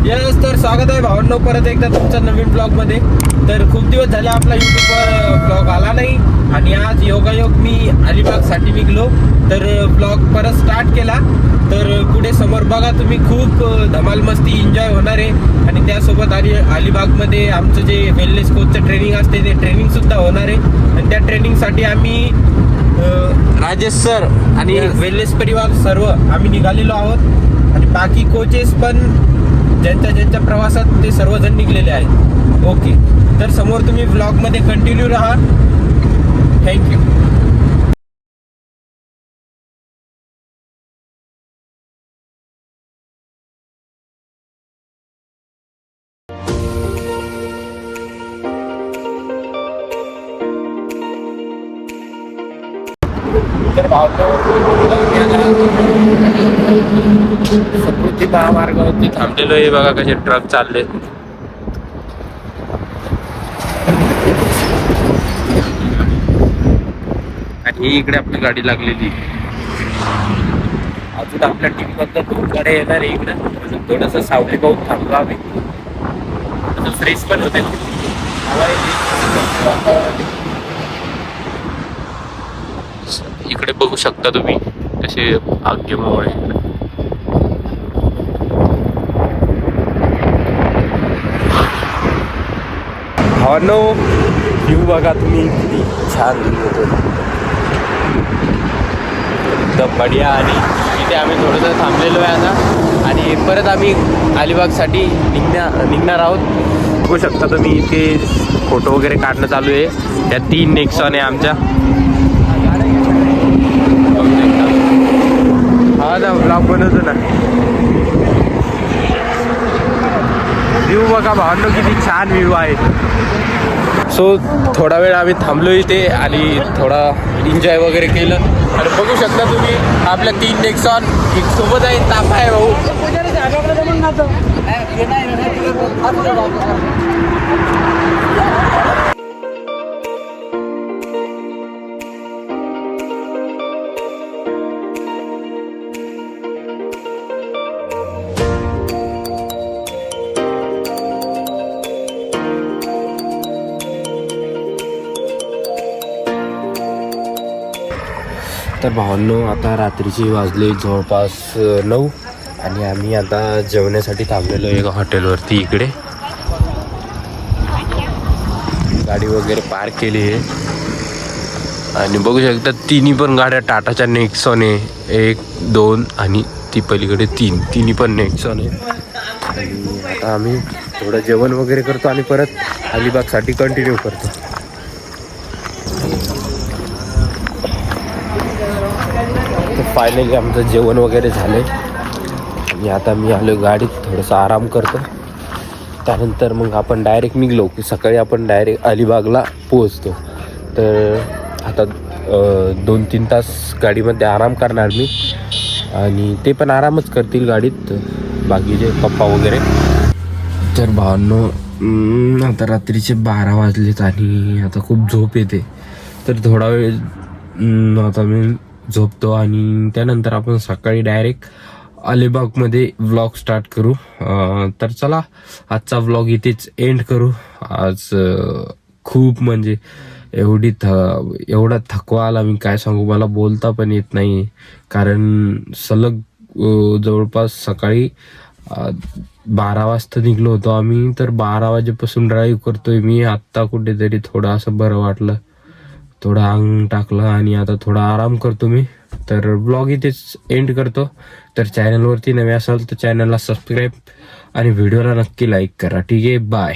Yes, तर स्वागत आहे भावांनो परत एकदा तुमच्या नवीन ब्लॉगमध्ये. तर खूप दिवस झाले आपला यूट्यूबवर ब्लॉग आला नाही आणि आज योगायोग मी अलिबागसाठी निघलो. तर ब्लॉग परत स्टार्ट केला. तर पुढे समोर बघा तुम्ही, खूप धमाल मस्ती एन्जॉय होणार आहे. आणि त्यासोबत अलिबागमध्ये आमचं जे वेलनेस कोचचं ट्रेनिंग असते ते ट्रेनिंगसुद्धा होणार आहे. आणि त्या ट्रेनिंगसाठी आम्ही राजेश सर आणि वेलनेस परिवार सर्व आम्ही निघालेलो आहोत. आणि बाकी कोचेस पण ज्यांच्या प्रवासात ते सर्वजण निघलेले आहेत. ओके, तर समोर तुम्ही व्लॉगमध्ये कंटिन्यू राहा. थँक्यू. तर समृद्धी महामार्गावरती थांबलेलो आहे. बघा कसे ट्रक चालले. आणि इकडे आपली गाडी लागलेली. अजून आपल्या टीम मधलं 2 गाड्या येणार आहे इकडे. थोडस सावली पाहून थांबलो आम्ही. फ्रेश पण होते. इकडे बघू शकता तुम्ही कसे आग्य मावळ आहे. नो व्ह्यू बघा तुम्ही, किती छान होतो एकदम बढिया. आणि इथे आम्ही थोडंसं थांबलेलो आहे आता. आणि परत आम्ही अलिबागसाठी निघणार आहोत. बघू शकता तुम्ही इथे फोटो वगैरे काढणं चालू आहे. त्या 3 नेक्सॉन आहे आमच्या. हा ना, ब्लॉग बनवतो ना. व्ह्यू बघा भावांनो, किती छान व्ह्यू आहे. सो थोडा वेळ आम्ही थांबलो इथे आणि थोडा एन्जॉय वगैरे केलं. आणि बघू शकता तुम्ही आपल्या 3 नेक्सॉन एक सोबत आहे. ताफा आहे भाऊ. तर भावांनो, आता रात्रीची वाजले जवळपास 9 आणि आम्ही आता जेवण्यासाठी थांबलेलो एका हॉटेलवरती. इकडे गाडी वगैरे पार्क केली आहे. आणि बघू शकता तिन्ही पण गाड्या टाटाच्या नेक्सॉन आहे. 1, 2 आणि ती पलीकडे 3, तिन्ही पण नेक्सॉन आहे. आणि आता आम्ही थोडं जेवण वगैरे करतो आणि परत अलिबागसाठी कंटिन्यू करतो. फायनली आमचं जेवण वगैरे झालं आणि आता मी आलो गाडीत. थोडंसं आराम करतो. त्यानंतर मग आपण डायरेक्ट निघलो की सकाळी आपण डायरेक्ट अलिबागला पोहोचतो. तर आता 2-3 तास गाडीमध्ये आराम करणार मी. आणि ते पण आरामच करतील गाडीत, बाकीचे पप्पा वगैरे. तर भावांनो, आता रात्रीचे 12 वाजलेत आणि आता खूप झोप येते. तर थोडा वेळ आता मी झोपतो आणि त्यानंतर आपण सकाळी डायरेक्ट अलिबागमध्ये व्लॉग स्टार्ट करू. तर चला, आजचा व्लॉग इथेच एंड करू. आज खूप म्हणजे एवढा थकवा आला, मी काय सांगू. मला बोलता पण येत नाही, कारण सलग जवळपास सकाळी 12 वाजता निघलो होतो आम्ही. तर 12 वाजेपासून ड्राईव्ह करतोय मी. आत्ता कुठेतरी थोडं असं बरं वाटलं, थोडं अंग टाकलं आणि आता थोडा आराम करतो मी. तर ब्लॉग इथेच एंड करतो. तर चॅनलवरती नवे असाल तर चॅनलला सबस्क्राईब आणि व्हिडिओला नक्की लाईक करा. ठीक आहे, बाय.